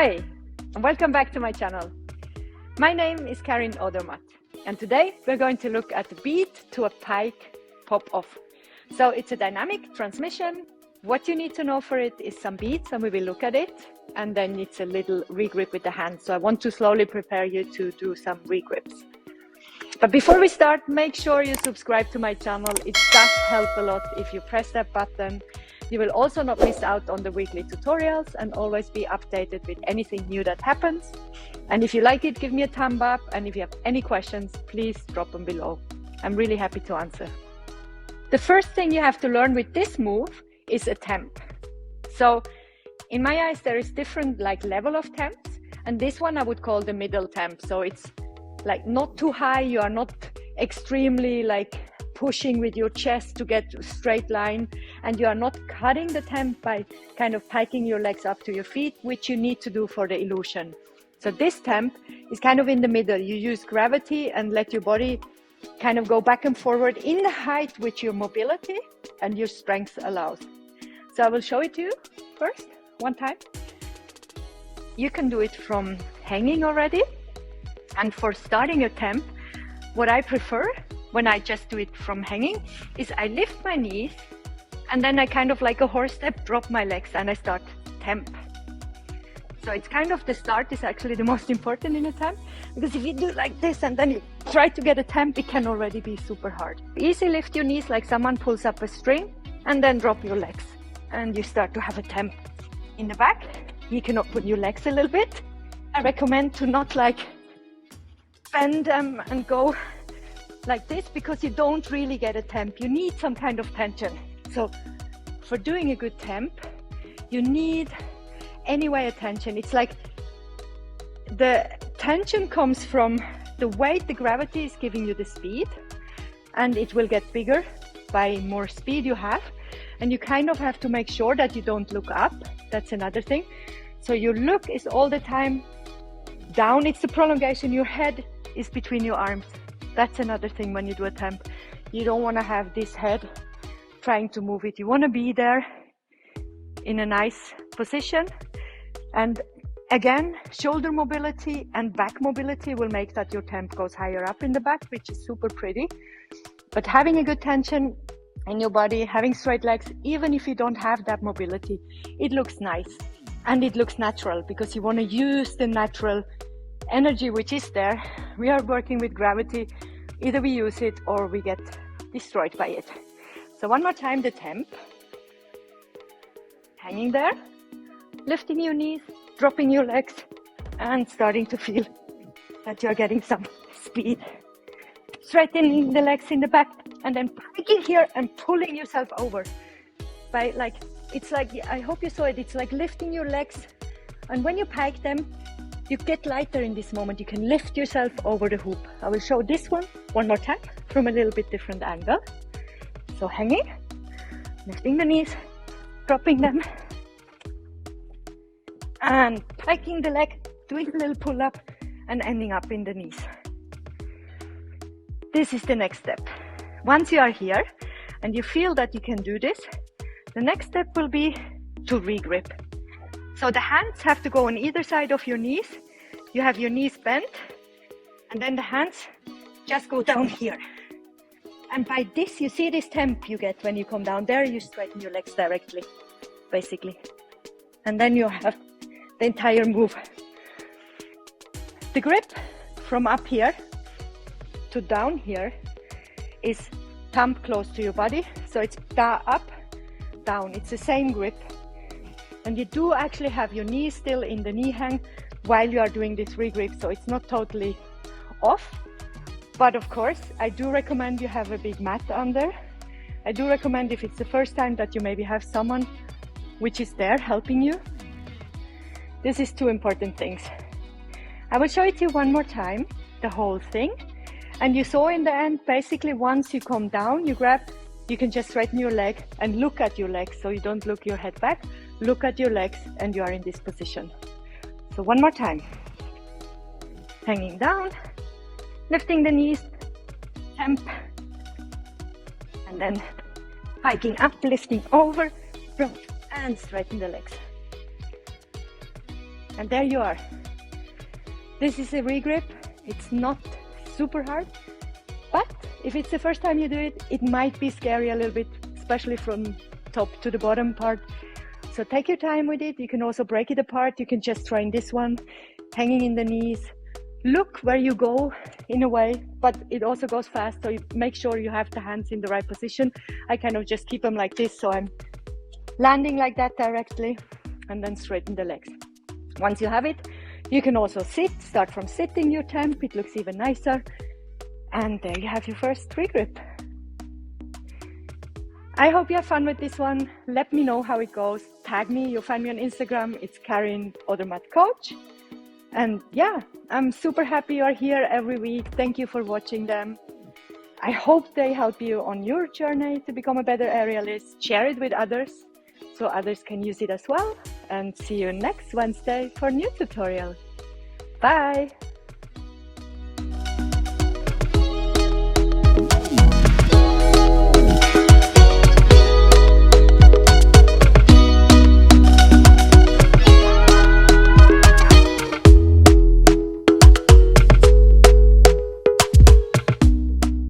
Hi, and welcome back to my channel. My name is Karin Odermatt, and today we're going to look at the beat to a pike pop-off. So it's a dynamic transmission. What you need to know for it is some beats, and we will look at it, and then it's a little regrip with the hand. So I want to slowly prepare you to do some regrips. But before we start, make sure you subscribe to my channel. It does help a lot if you press that button. You will also not miss out on the weekly tutorials and always be updated with anything new that happens. And if you like it, give me a thumb up. And if you have any questions, please drop them below. I'm really happy to answer. The first thing you have to learn with this move is a temp. So in my eyes, there is different level of temps. And this one I would call the middle temp. So it's not too high. You are not extremely pushing with your chest to get a straight line, and you are not cutting the temp by kind of piking your legs up to your feet, which you need to do for the illusion. So this temp is kind of in the middle. You use gravity and let your body kind of go back and forward in the height which your mobility and your strength allows. So I will show it to you first, one time. You can do it from hanging already. And for starting a temp, what I prefer when I just do it from hanging is I lift my knees and then I kind of like a horse step, drop my legs and I start temp. So it's kind of the start is actually the most important in a temp, because if you do like this and then you try to get a temp, it can already be super hard. Easy lift your knees like someone pulls up a string and then drop your legs and you start to have a temp. In the back, you can open your legs a little bit. I recommend to not bend them and go like this, because you don't really get a temp. You need some kind of tension. So for doing a good temp, you need anyway a tension. It's like the tension comes from the weight, the gravity is giving you the speed, and it will get bigger by more speed you have. And you kind of have to make sure that you don't look up. That's another thing. So your look is all the time down. It's the prolongation. Your head is between your arms. That's another thing when you do a temp. You don't want to have this head trying to move it. You want to be there in a nice position. And again, shoulder mobility and back mobility will make that your temp goes higher up in the back, which is super pretty. But having a good tension in your body, having straight legs, even if you don't have that mobility, it looks nice and it looks natural, because you want to use the natural energy which is there. We are working with gravity. Either we use it or we get destroyed by it. So one more time, the temp. Hanging there, lifting your knees, dropping your legs, and starting to feel that you're getting some speed. Straightening the legs in the back and then piking here and pulling yourself over. By it's like, I hope you saw it, it's like lifting your legs, and when you pike them, you get lighter in this moment. You can lift yourself over the hoop. I will show this one more time from a little bit different angle. So hanging, lifting the knees, dropping them, and piking the leg, doing a little pull up and ending up in the knees. This is the next step. Once you are here and you feel that you can do this, the next step will be to regrip. So the hands have to go on either side of your knees. You have your knees bent, and then the hands just go down here. And by this, you see this temp you get when you come down there, you straighten your legs directly, basically. And then you have the entire move. The grip from up here to down here is thumb close to your body. So it's up, down. It's the same grip. And you do actually have your knees still in the knee hang while you are doing this regrip, so it's not totally off. But of course, I do recommend you have a big mat under. I do recommend, if it's the first time, that you maybe have someone which is there helping you. This is two important things. I will show it to you one more time, the whole thing. And you saw in the end, basically once you come down, you grab, you can just straighten your leg and look at your legs, so you don't look your head back. Look at your legs and you are in this position. So one more time. Hanging down, lifting the knees, temp, and then piking up, lifting over, drop, and straighten the legs. And there you are. This is a regrip. It's not super hard, but if it's the first time you do it, it might be scary a little bit, especially from top to the bottom part. So take your time with it. You can also break it apart. You can just train this one, hanging in the knees. Look where you go in a way, but it also goes fast. So you make sure you have the hands in the right position. I kind of just keep them like this, so I'm landing like that directly, and then straighten the legs. Once you have it, you can also start from sitting your temp. It looks even nicer. And there you have your first regrip. I hope you have fun with this one. Let me know how it goes. Tag me. You'll find me on Instagram. It's Karin Odermatt Coach. And yeah, I'm super happy you're here every week. Thank you for watching them. I hope they help you on your journey to become a better aerialist. Share it with others so others can use it as well. And see you next Wednesday for a new tutorial. Bye!